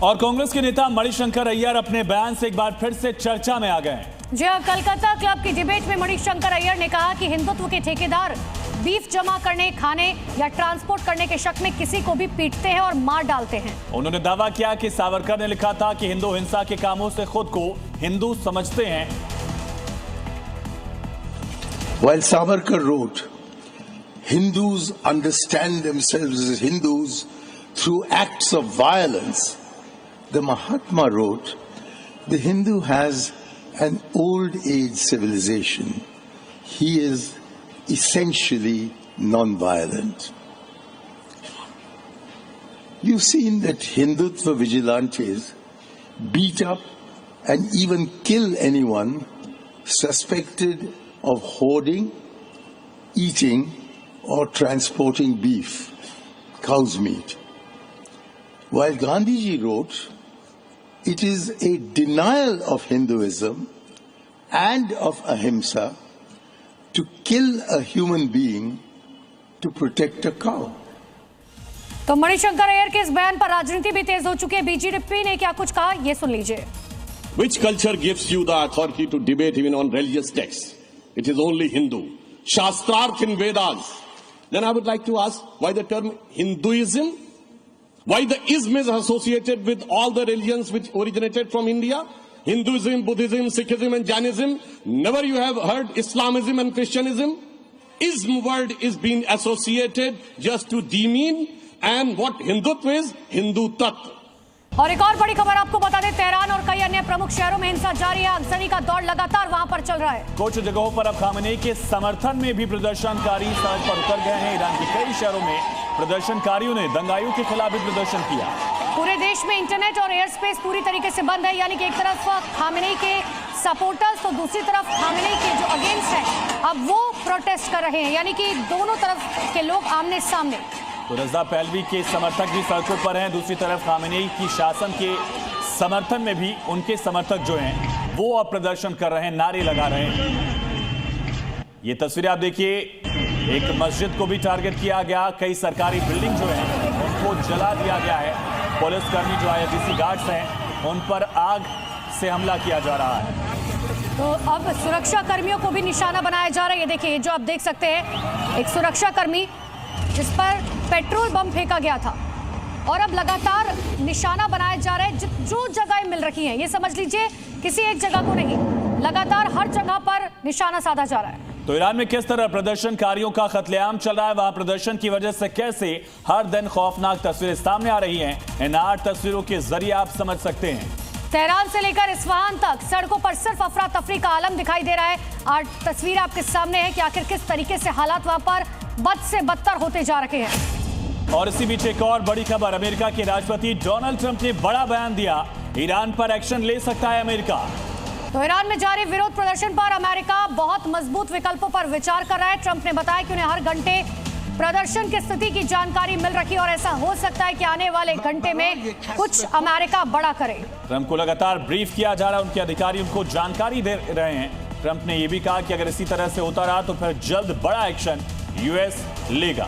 और कांग्रेस के नेता मणिशंकर अय्यर अपने बयान से एक बार फिर से चर्चा में आ गए हैं। जी हां, कलकत्ता क्लब की डिबेट में मणिशंकर अय्यर ने कहा कि हिंदुत्व के ठेकेदार बीफ जमा करने, खाने या ट्रांसपोर्ट करने के शक में किसी को भी पीटते हैं और मार डालते हैं। उन्होंने दावा किया कि सावरकर ने लिखा था कि हिंदू हिंसा के कामों से खुद को हिंदू समझते हैं। While Savarkar wrote, Hindus understand themselves as Hindus through acts of violence, the Mahatma wrote, the Hindu has an old age civilization. He is essentially non-violent. You've seen that Hindutva vigilantes beat up and even kill anyone suspected of hoarding, eating or transporting beef, cow's meat. While Gandhiji wrote, it is a denial of Hinduism and of ahimsa to kill a human being to protect a cow. तो मणिशंकर अय्यर के इस बयान पर राजनीति भी तेज हो चुकी है। बीजेपी ने क्या कुछ कहा, ये सुन लीजिए। Which culture gives you the authority to debate even on religious texts? It is only Hindu. Shastrarth in Vedas. Then I would like to ask why the term Hinduism? Why the ism is associated with all the religions which originated from India? Hinduism, Buddhism, Sikhism and Jainism. Never you have heard Islamism and Christianism? Ism word is being associated just to demean, and what Hindutva is? Hindu Tattva. और एक और बड़ी खबर आपको बता दें, Tehran और कई अन्य प्रमुख शहरों में हिंसा जारी है। अगजनी का दौर लगातार वहां पर चल रहा है। कुछ जगहों पर अब खामेनेई के समर्थन में भी प्रदर्शनकारी सड़क पर उतर गए हैं। ईरान के कई शहरों में प्रदर्शनकारियों ने दंगाइयों के खिलाफ भी प्रदर्शन किया। पूरे देश में इंटरनेट और एयर स्पेस पूरी तरीके से बंद है। यानी कि एक तरफ खामेनेई के सपोर्टर्स तो दूसरी तरफ खामेनेई के जो अगेंस्ट हैं, अब वो प्रोटेस्ट कर रहे हैं। यानी कि दोनों तरफ के लोग आमने सामने। तो रजा पहलवी के समर्थक भी सड़कों पर हैं। दूसरी तरफ खामेनेई की शासन के समर्थन में भी उनके समर्थक जो हैं वो अब प्रदर्शन कर रहे हैं, नारे लगा रहे हैं। ये तस्वीरें आप देखिए, एक मस्जिद को भी टारगेट किया गया। कई सरकारी बिल्डिंग जो हैं उनको जला दिया गया है। पुलिसकर्मी जो IRGC गार्ड्स हैं उन पर आग से हमला किया जा रहा है। तो अब सुरक्षा कर्मियों को भी निशाना बनाया जा रहा है। ये देखिए, जो आप देख सकते हैं, एक सुरक्षा कर्मी जिस पर पेट्रोल बम फेंका गया था और अब लगातार निशाना बनाया जा रहा है। जो जगहें मिल रही हैं, ये समझ लीजिए किसी एक जगह को नहीं, लगातार हर जगह पर निशाना साधा जा रहा है। तो ईरान में किस तरह प्रदर्शनकारियों का कत्लेआम चल रहा है, वहां प्रदर्शन की वजह से कैसे हर दिन खौफनाक तस्वीरें सामने आ रही हैं, इन 8 तस्वीरों के जरिए आप समझ सकते हैं। तेहरान से लेकर इस्फहान तक सड़कों पर सिर्फ अफरा तफरी का आलम दिखाई दे रहा है। 8 तस्वीर आपके सामने है कि आखिर किस तरीके से हालात वहां पर बद से बदतर होते जा रहे हैं। और इसी बीच एक और बड़ी खबर, अमेरिका के राष्ट्रपति डोनाल्ड ट्रंप ने बड़ा बयान दिया, ईरान पर एक्शन ले सकता है अमेरिका। तो ईरान में जारी विरोध प्रदर्शन पर अमेरिका बहुत मजबूत विकल्पों पर विचार कर रहा है। ट्रंप ने बताया कि उन्हें हर घंटे प्रदर्शन की स्थिति की जानकारी मिल रही है और ऐसा हो सकता है कि आने वाले घंटे में कुछ अमेरिका बड़ा करे। ट्रंप को लगातार ब्रीफ किया जा रहा है, उनके अधिकारी उनको जानकारी दे रहे हैं। ट्रंप ने यह भी कहा कि अगर इसी तरह से होता रहा तो फिर जल्द बड़ा एक्शन यूएस लेगा।